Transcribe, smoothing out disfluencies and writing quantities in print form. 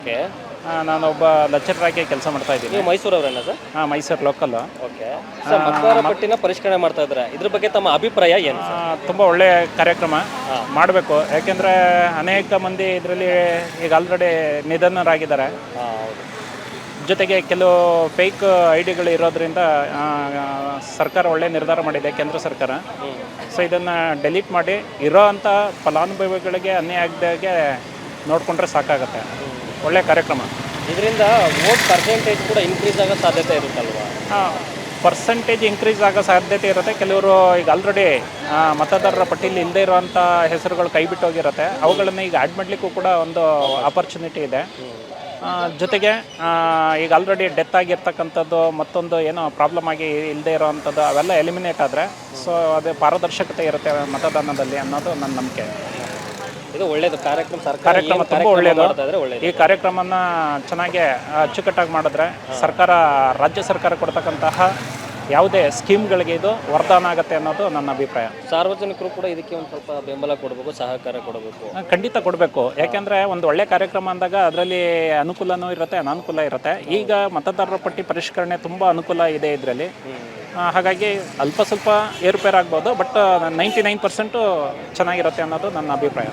Okay. ನಾನೊಬ್ಬ lecturer ಆಗಿ ಕೆಲಸ ಮಾಡ್ತಾ ಇದ್ದೀನಿ. ನೀವು ಮೈಸೂರವರೇನಾ sir? Mysore local. Okay. Sir ಮತದಾರರ ಪಟ್ಟಿನ ಪರಿಷ್ಕರಣೆ ಮಾಡ್ತಾ ಇದ್ದಾರೆ. ಇದ್ರ ಬಗ್ಗೆ ತಮ್ಮ ಅಭಿಪ್ರಾಯ ಏನು ಸರ್? ತುಂಬ ಒಳ್ಳೆಯ ಕಾರ್ಯಕ್ರಮ ಮಾಡಬೇಕು. ಯಾಕೆಂದರೆ ಅನೇಕ ಮಂದಿ ಇದರಲ್ಲಿ ಈಗ ಆಲ್ರೆಡಿ ನಿಧನರಾಗಿದ್ದಾರೆ. ಹೌದು. ಜೊತೆಗೆ ಕೆಲವು ಫೇಕ್ ಐ ಡಿಗಳು ಇರೋದ್ರಿಂದ ಸರ್ಕಾರ ಒಳ್ಳೆ ನಿರ್ಧಾರ ಮಾಡಿದೆ, ಕೇಂದ್ರ ಸರ್ಕಾರ. ಸೊ ಇದನ್ನು ಡೆಲೀಟ್ ಮಾಡಿ ಇರೋ ಅಂಥ ಫಲಾನುಭವಿಗಳಿಗೆ ಅನ್ಯಾಯ ಆಗದಾಗೆ ನೋಡಿಕೊಂಡ್ರೆ ಸಾಕಾಗತ್ತೆ. ಒಳ್ಳೆಯ ಕಾರ್ಯಕ್ರಮ. ಇದರಿಂದ ವೋಟ್ ಪರ್ಸೆಂಟೇಜ್ ಕೂಡ ಇನ್ಕ್ರೀಸ್ ಆಗೋ ಸಾಧ್ಯತೆ ಇರುತ್ತಲ್ವಾ? ಪರ್ಸೆಂಟೇಜ್ ಇನ್ಕ್ರೀಸ್ ಆಗೋ ಸಾಧ್ಯತೆ ಇರುತ್ತೆ. ಕೆಲವರು ಈಗ ಆಲ್ರೆಡಿ ಮತದಾರರ ಪಟ್ಟಿಯಲ್ಲಿ ಇಲ್ಲದೇ ಇರುವಂಥ ಹೆಸರುಗಳು ಕೈ ಬಿಟ್ಟೋಗಿರುತ್ತೆ. ಅವುಗಳನ್ನು ಈಗ ಆ್ಯಡ್ ಮಾಡಲಿಕ್ಕೂ ಕೂಡ ಒಂದು ಆಪರ್ಚುನಿಟಿ ಇದೆ. ಜೊತೆಗೆ ಈಗ ಆಲ್ರೆಡಿ ಡೆತ್ ಆಗಿರ್ತಕ್ಕಂಥದ್ದು, ಮತ್ತೊಂದು ಏನೋ ಪ್ರಾಬ್ಲಮ್ ಆಗಿ ಇಲ್ಲದೇ ಇರೋವಂಥದ್ದು ಅವೆಲ್ಲ ಎಲಿಮಿನೇಟ್ ಆದರೆ ಸೊ ಅದು ಪಾರದರ್ಶಕತೆ ಇರುತ್ತೆ ಮತದಾನದಲ್ಲಿ ಅನ್ನೋದು ನನ್ನ ನಂಬಿಕೆ. ಇದು ಒಳ್ಳೆಯದು ಕಾರ್ಯಕ್ರಮ. ಕಾರ್ಯಕ್ರಮ ತುಂಬ ಒಳ್ಳೆಯದು. ಒಳ್ಳೆಯದು. ಈ ಕಾರ್ಯಕ್ರಮನ ಚೆನ್ನಾಗಿ ಅಚ್ಚುಕಟ್ಟಾಗಿ ಮಾಡಿದ್ರೆ ಸರ್ಕಾರ, ರಾಜ್ಯ ಸರ್ಕಾರ ಕೊಡ್ತಕ್ಕಂತಹ ಯಾವುದೇ ಸ್ಕೀಮ್ಗಳಿಗೆ ಇದು ವರದಾನ ಆಗುತ್ತೆ ಅನ್ನೋದು ನನ್ನ ಅಭಿಪ್ರಾಯ. ಸಾರ್ವಜನಿಕರು ಕೂಡ ಇದಕ್ಕೆ ಒಂದು ಸ್ವಲ್ಪ ಬೆಂಬಲ ಕೊಡಬೇಕು, ಸಹಕಾರ ಕೊಡಬೇಕು. ಖಂಡಿತ ಕೊಡಬೇಕು. ಯಾಕೆಂದರೆ ಒಂದು ಒಳ್ಳೆ ಕಾರ್ಯಕ್ರಮ ಅಂದಾಗ ಅದರಲ್ಲಿ ಅನುಕೂಲನೂ ಇರುತ್ತೆ, ಅನಾನುಕೂಲ ಇರುತ್ತೆ. ಈಗ ಮತದಾರರ ಪಟ್ಟಿ ಪರಿಷ್ಕರಣೆ ತುಂಬ ಅನುಕೂಲ ಇದೆ ಇದರಲ್ಲಿ. ಹಾಗಾಗಿ ಅಲ್ಪ ಸ್ವಲ್ಪ ಏರುಪೇರಾಗ್ಬೋದು, ಬಟ್ 99% ಚೆನ್ನಾಗಿರುತ್ತೆ ಅನ್ನೋದು ನನ್ನ ಅಭಿಪ್ರಾಯ.